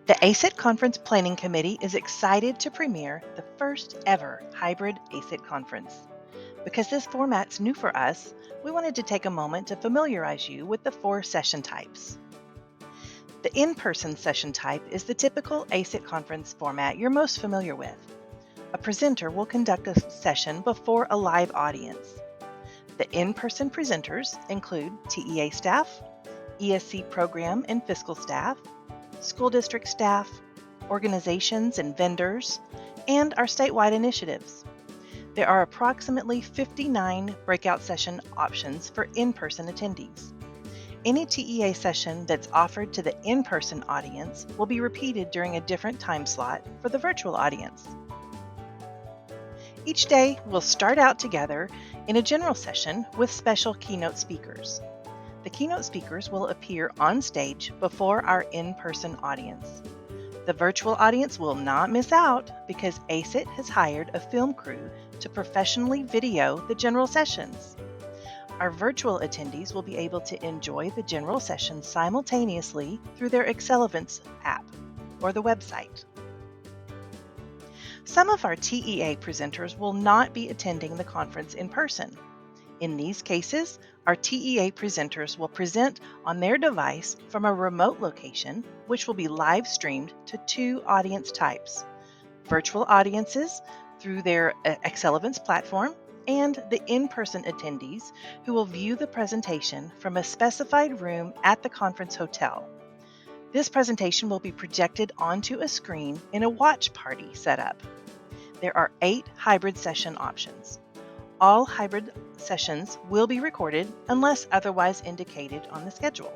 The ACET Conference Planning Committee is excited to premiere the first ever hybrid ACET conference. Because this format's new for us, we wanted to take a moment to familiarize you with the 4 session types. The in-person session type is the typical ACET conference format you're most familiar with. A presenter will conduct a session before a live audience. The in-person presenters include TEA staff, ESC program and fiscal staff, school district staff, organizations and vendors, and our statewide initiatives. There are approximately 59 breakout session options for in-person attendees. Any TEA session that's offered to the in-person audience will be repeated during a different time slot for the virtual audience. Each day, we'll start out together in a general session with special keynote speakers. The keynote speakers will appear on stage before our in-person audience. The virtual audience will not miss out because ACET has hired a film crew to professionally video the general sessions. Our virtual attendees will be able to enjoy the general session simultaneously through their Accelerance app or the website. Some of our TEA presenters will not be attending the conference in person. In these cases, our TEA presenters will present on their device from a remote location, which will be live streamed to 2 audience types: virtual audiences through their Accelerance platform, and the in-person attendees who will view the presentation from a specified room at the conference hotel. This presentation will be projected onto a screen in a watch party setup. There are 8 hybrid session options. All hybrid sessions will be recorded unless otherwise indicated on the schedule.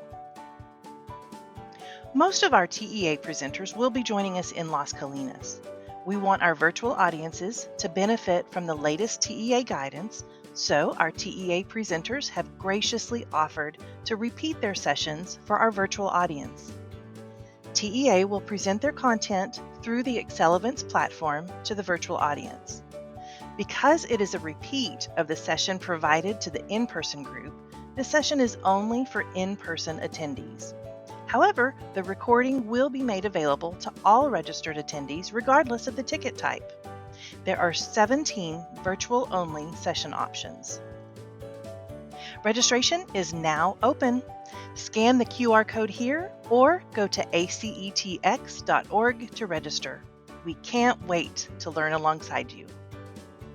Most of our TEA presenters will be joining us in Las Colinas. We want our virtual audiences to benefit from the latest TEA guidance, so our TEA presenters have graciously offered to repeat their sessions for our virtual audience. TEA will present their content through the Accelerance platform to the virtual audience. Because it is a repeat of the session provided to the in-person group, the session is only for in-person attendees. However, the recording will be made available to all registered attendees regardless of the ticket type. There are 17 virtual-only session options. Registration is now open. Scan the QR code here or go to acetx.org to register. We can't wait to learn alongside you.